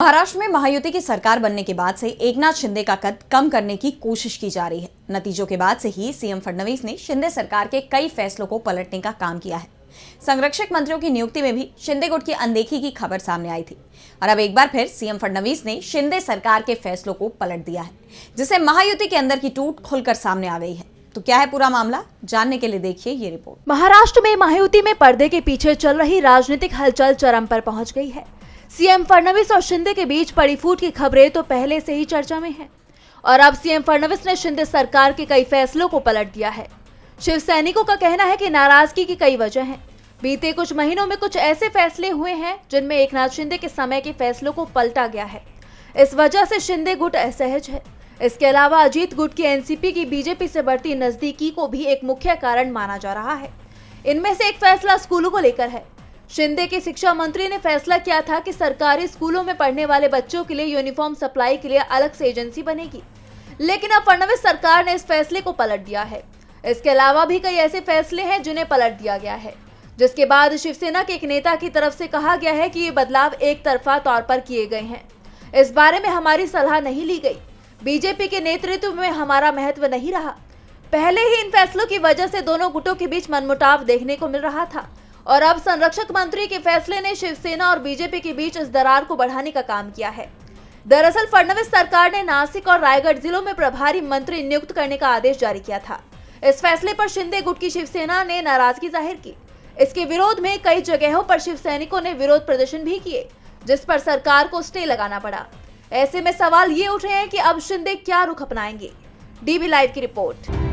महाराष्ट्र में महायुति की सरकार बनने के बाद से एकनाथ शिंदे का कद कम करने की कोशिश की जा रही है। नतीजों के बाद से ही सीएम फडणवीस ने शिंदे सरकार के कई फैसलों को पलटने का काम किया है। संरक्षक मंत्रियों की नियुक्ति में भी शिंदे गुट की अनदेखी की खबर सामने आई थी और अब एक बार फिर सीएम फडणवीस ने शिंदे सरकार के फैसलों को पलट दिया है, जिससे महायुति के अंदर की टूट खुलकर सामने आ गई है। तो क्या है पूरा मामला, जानने के लिए देखिए ये रिपोर्ट। महाराष्ट्र में महायुति में पर्दे के पीछे चल रही राजनीतिक हलचल चरम पर पहुंच गई है। सीएम फडणवीस और शिंदे के बीच पड़ी फूट की खबरें तो पहले से ही चर्चा में हैं और अब सीएम फडणवीस ने शिंदे सरकार के कई फैसलों को पलट दिया है। शिव सैनिकों का कहना है कि नाराजगी की कई वजह हैं। बीते कुछ महीनों में कुछ ऐसे फैसले हुए हैं जिनमें एकनाथ शिंदे के समय के फैसलों को पलटा गया है। इस वजह से शिंदे गुट असहज है। इसके अलावा अजीत गुट की एनसीपी की बीजेपी से बढ़ती नजदीकी को भी एक मुख्य कारण माना जा रहा है। इनमें से एक फैसला स्कूलों को लेकर है। शिंदे के शिक्षा मंत्री ने फैसला किया था कि सरकारी स्कूलों में पढ़ने वाले बच्चों के लिए यूनिफॉर्म सप्लाई के लिए अलग से एजेंसी बनेगी, लेकिन अब फडणवीस सरकार ने इस फैसले को पलट दिया है। इसके अलावा भी कई ऐसे फैसले हैं जिन्हें पलट दिया गया है, जिसके बाद शिवसेना के एक नेता की तरफ से कहा गया है कि ये बदलाव एक तरफा तौर पर किए गए हैं। इस बारे में हमारी सलाह नहीं ली गई। बीजेपी के नेतृत्व में हमारा महत्व नहीं रहा। पहले ही इन फैसलों की वजह से दोनों गुटों के बीच मनमुटाव देखने को मिल रहा था और अब संरक्षक मंत्री के फैसले ने शिवसेना और बीजेपी के बीच इस दरार को बढ़ाने का काम किया है। दरअसल फडणवीस सरकार ने नासिक और रायगढ़ जिलों में प्रभारी मंत्री नियुक्त करने का आदेश जारी किया था। इस फैसले पर शिंदे गुट की शिवसेना ने नाराजगी जाहिर की। इसके विरोध में कई जगहों पर शिव सैनिकों ने विरोध प्रदर्शन भी किए, जिस पर सरकार को स्टे लगाना पड़ा। ऐसे में सवाल ये उठ रहे हैं कि अब शिंदे क्या रुख अपनाएंगे। डीबी लाइव की रिपोर्ट।